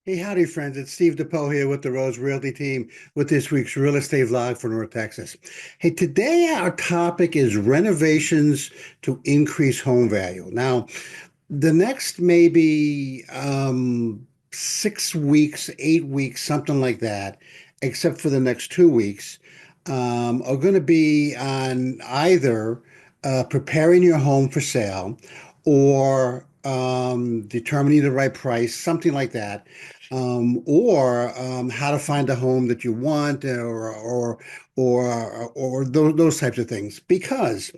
Hey, howdy, friends. It's Steve DePoe here with the Rose Realty team with this week's real estate vlog for North Texas. Hey, today our topic is renovations to increase home value. Now, the next maybe 6 weeks, 8 weeks, something like that, except for the next 2 weeks, are going to be on either preparing your home for sale or determining the right price, something like that, or how to find a home that you want, or those types of things. Because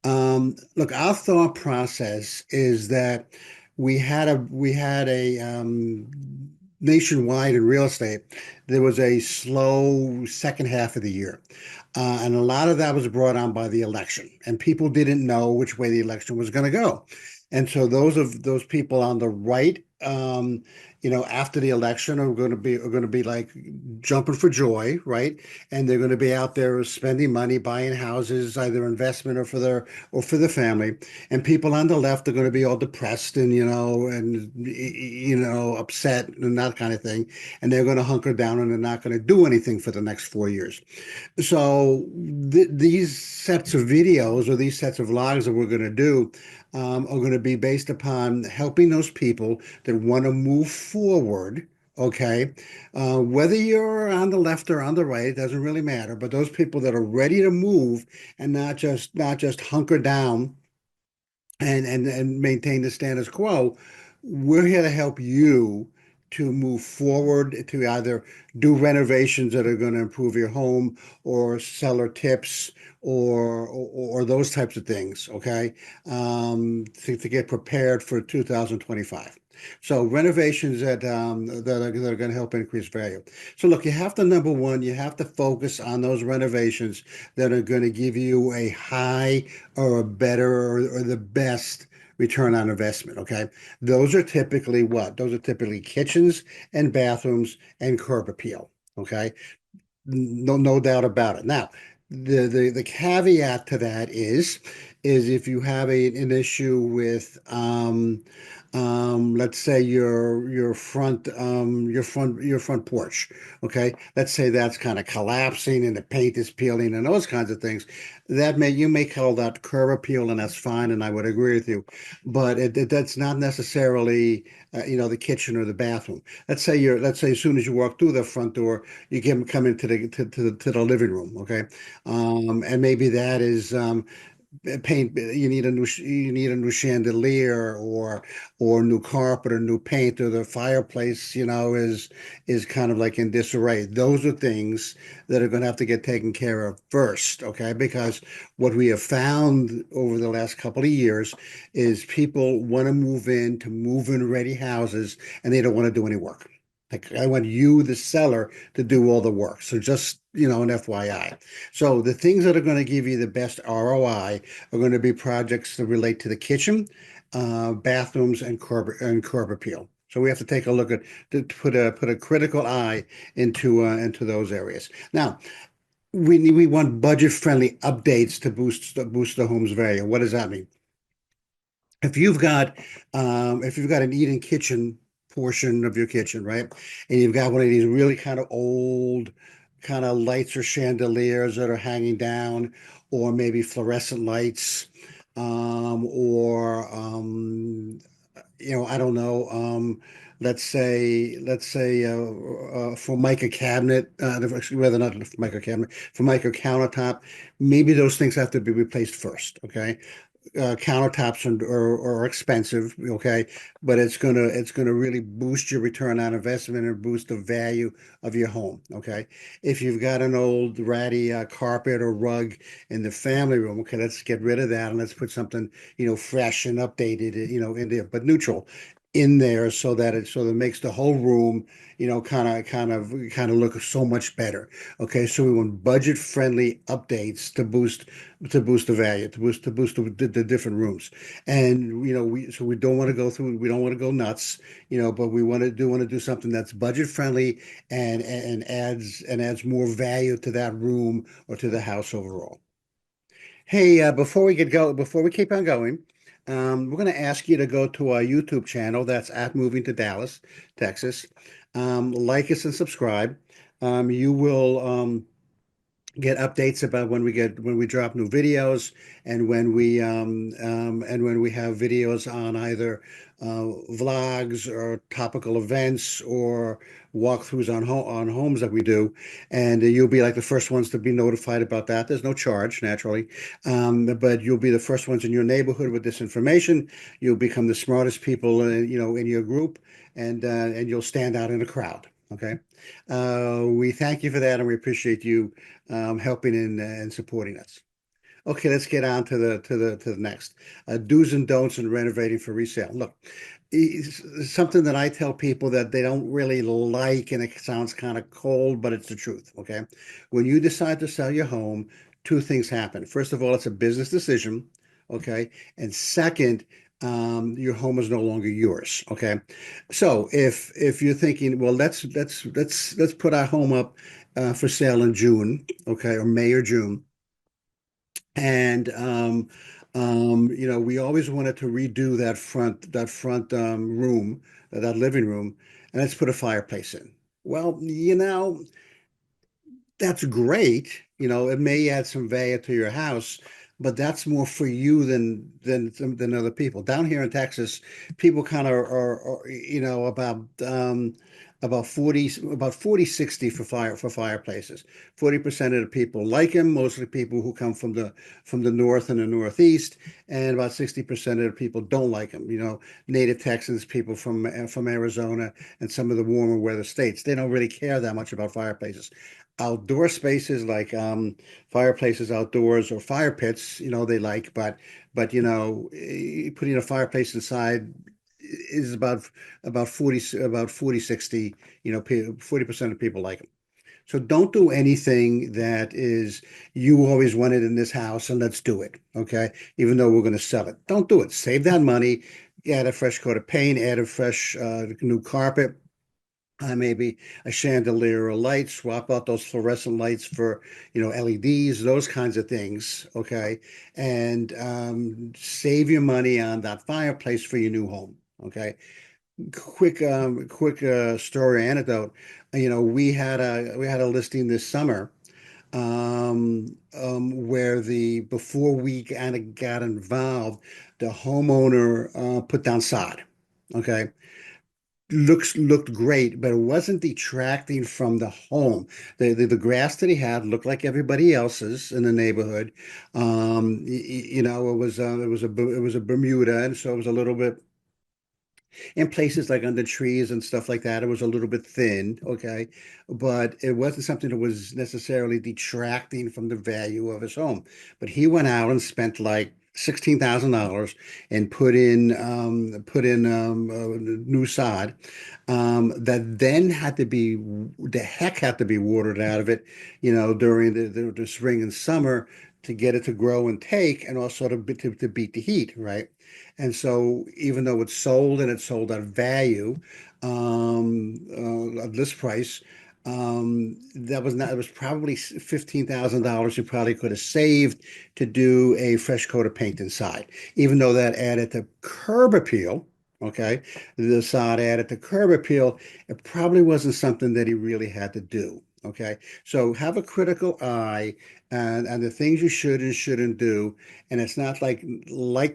look, our thought process is that we had a nationwide in real estate. There was a slow second half of the year, and a lot of that was brought on by the election, and people didn't know which way the election was going to go. And so those people on the right, after the election are going to be like jumping for joy, right? And they're going to be out there spending money, buying houses, either investment or for the family. And people on the left are going to be all depressed and upset and that kind of thing. And they're going to hunker down and they're not going to do anything for the next 4 years. So these sets of videos or these sets of vlogs that we're going to do are going to be based upon helping those people that want to move forward. Okay, whether you're on the left or on the right, it doesn't really matter. But those people that are ready to move and not just hunker down and maintain the status quo, we're here to help you to move forward to either do renovations that are going to improve your home or seller tips or those types of things, okay? To get prepared for 2025. So renovations that are going to help increase value. So look, you have to number one, you have to focus on those renovations that are going to give you a high or a better or the best return on investment. Okay. Those are typically what? Those are typically kitchens and bathrooms and curb appeal. Okay. No doubt about it. Now, the caveat to that is if you have an issue with let's say your front porch, okay, let's say that's kind of collapsing and the paint is peeling and those kinds of things, you may call that curb appeal, and that's fine, and I would agree with you, but that's not necessarily the kitchen or the bathroom. Let's say as soon as you walk through the front door, you come into the living room, okay? And maybe that is paint. You need a new chandelier or new carpet or new paint, or the fireplace, is kind of like in disarray. Those are things that are going to have to get taken care of first, okay? Because what we have found over the last couple of years is people want to move into move-in ready houses and they don't want to do any work. Like, I want you, the seller, to do all the work. So just, an FYI. So the things that are going to give you the best ROI are going to be projects that relate to the kitchen, bathrooms, and curb appeal. So we have to take a look at to put a critical eye into those areas. Now, we want budget-friendly updates to boost the home's value. What does that mean? If you've got an eat-in kitchen portion of your kitchen, right? And you've got one of these really kind of old kind of lights or chandeliers that are hanging down, or maybe fluorescent lights, or I don't know, let's say Formica cabinet, actually rather not a Formica cabinet, Formica countertop, maybe those things have to be replaced first, okay? Countertops are expensive, okay, but it's gonna really boost your return on investment and boost the value of your home, okay. If you've got an old ratty carpet or rug in the family room, okay, let's get rid of that and let's put something fresh and updated, in there, but neutral in there so that it makes the whole room kind of look so much better. Okay, so we want budget friendly updates to boost the value, to boost the different rooms. And we don't want to go nuts, but we want to do something that's budget friendly and adds more value to that room or to the house overall. Hey, before we keep on going, we're going to ask you to go to our YouTube channel. That's at Moving to Dallas, Texas. Like us and subscribe. You will get updates about when we drop new videos and when we have videos on either vlogs or topical events or walkthroughs on homes that we do, and you'll be like the first ones to be notified about that. There's no charge, naturally, but you'll be the first ones in your neighborhood with this information. You'll become the smartest people, in your group, and you'll stand out in a crowd. Okay. We thank you for that, and we appreciate you helping and supporting us. Okay, let's get on to the next do's and don'ts in renovating for resale. Look, something that I tell people that they don't really like, and it sounds kind of cold, but it's the truth. Okay, when you decide to sell your home, two things happen. First of all, it's a business decision. Okay, and second, your home is no longer yours. Okay, so if you're thinking, well, let's put our home up for sale in June, okay, or May or June. And we always wanted to redo that front room, that living room, and let's put a fireplace in. Well, that's great. It may add some value to your house, but that's more for you than other people. Down here in Texas, people kind of are, about 40-60 for fireplaces. 40% of the people like them, mostly people who come from the north and the northeast, and about 60% of the people don't like them. Native Texans, people from Arizona and some of the warmer weather states, they don't really care that much about fireplaces. Outdoor spaces like fireplaces outdoors or fire pits, they like, but putting a fireplace inside is about 40 60, 40% of people like them. So don't do anything that is you always wanted in this house and let's do it. Okay. Even though we're going to sell it. Don't do it. Save that money, add a fresh coat of paint, add a fresh new carpet, maybe a chandelier or light, swap out those fluorescent lights for, LEDs, those kinds of things, okay? And save your money on that fireplace for your new home, okay? Quick story anecdote. We had a listing this summer where before we kind of got involved, the homeowner put down sod, okay? Looked great, but it wasn't detracting from the home. The grass that he had looked like everybody else's in the neighborhood. It was a Bermuda, and so it was a little bit in places like under trees and stuff like that. It was a little bit thin, okay, but it wasn't something that was necessarily detracting from the value of his home. But he went out and spent like $16,000 and put in new sod that then the heck had to be watered out of it, during the spring and summer to get it to grow and take, and also to beat the heat, right? And so, even though it's sold at value, at this price, that was not, it was probably $15,000 you probably could have saved to do a fresh coat of paint inside, even though that added to curb appeal. Okay, the sod added to curb appeal. It probably wasn't something that he really had to do. Okay, so have a critical eye and the things you should and shouldn't do. And it's not like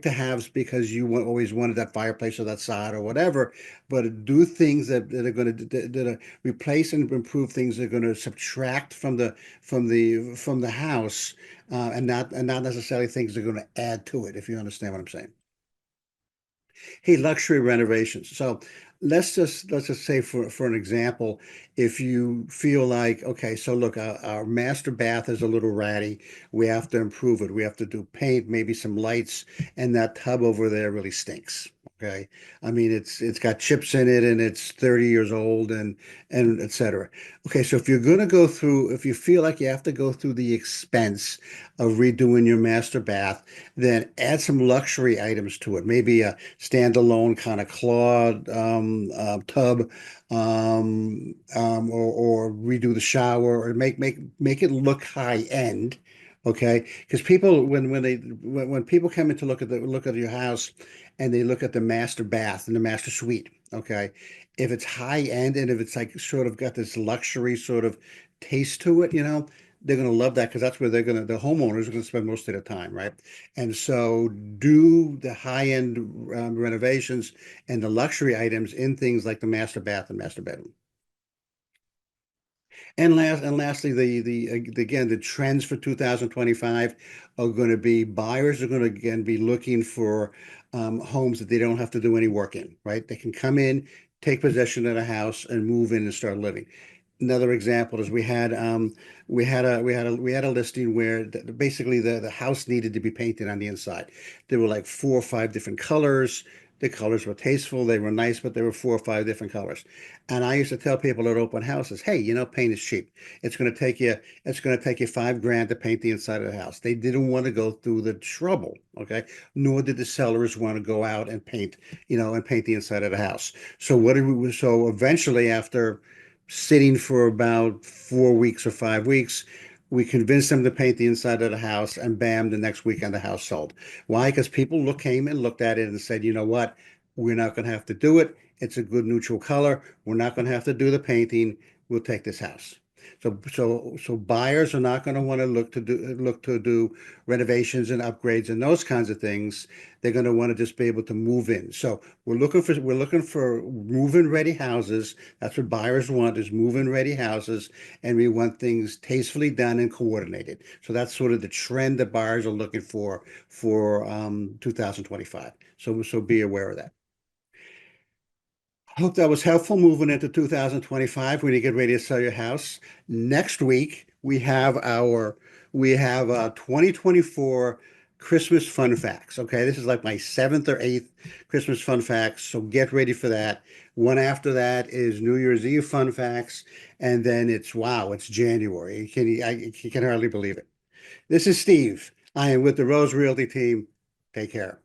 to haves because you always wanted that fireplace or that side or whatever, but do things that are going to replace and improve things that are going to subtract from the house, and not necessarily things that are going to add to it, if you understand what I'm saying. Hey, luxury renovations. So let's just say for an example, if you feel like, okay, so look, our master bath is a little ratty. We have to improve it. We have to do paint, maybe some lights, and that tub over there really stinks. Okay. I mean, it's got chips in it and it's 30 years old and et cetera. Okay, so if you feel like you have to go through the expense of redoing your master bath, then add some luxury items to it. Maybe a standalone kind of clawed tub, or redo the shower, or make it look high end. Okay, because people when people come in to look at your house and they look at the master bath and the master suite, okay, if it's high end and if it's like sort of got this luxury sort of taste to it, they're gonna love that because that's where the homeowners are gonna spend most of their time, right? And so do the high end renovations and the luxury items in things like the master bath and master bedroom. And lastly, again, the trends for 2025 are going to be buyers are going to again be looking for homes that they don't have to do any work in, right? They can come in, take possession of the house, and move in and start living. Another example is we had a listing where basically the house needed to be painted on the inside. There were like four or five different colors. The colors were tasteful, they were nice, but there were four or five different colors. And I used to tell people at open houses, hey, paint is cheap. It's going to take you 5 grand to paint the inside of the house. They didn't want to go through the trouble, okay? Nor did the sellers want to go out and paint, and paint the inside of the house. So eventually after sitting for about 4 weeks or 5 weeks, we convinced them to paint the inside of the house, and bam, the next weekend the house sold. Why? Because came and looked at it and said, you know what? We're not going to have to do it. It's a good neutral color. We're not going to have to do the painting. We'll take this house. So buyers are not going to want to look to do renovations and upgrades and those kinds of things. They're going to want to just be able to move in. So we're looking for move-in ready houses. That's what buyers want is move-in ready houses, and we want things tastefully done and coordinated. So that's sort of the trend that buyers are looking for 2025. So be aware of that. Hope that was helpful moving into 2025 when you get ready to sell your house. Next week, we have 2024 Christmas fun facts. Okay, this is like my seventh or eighth Christmas fun facts, so get ready for that. One after that is New Year's Eve fun facts, and then it's January. You can hardly believe it. This is Steve. I am with the Rose Realty team. Take care.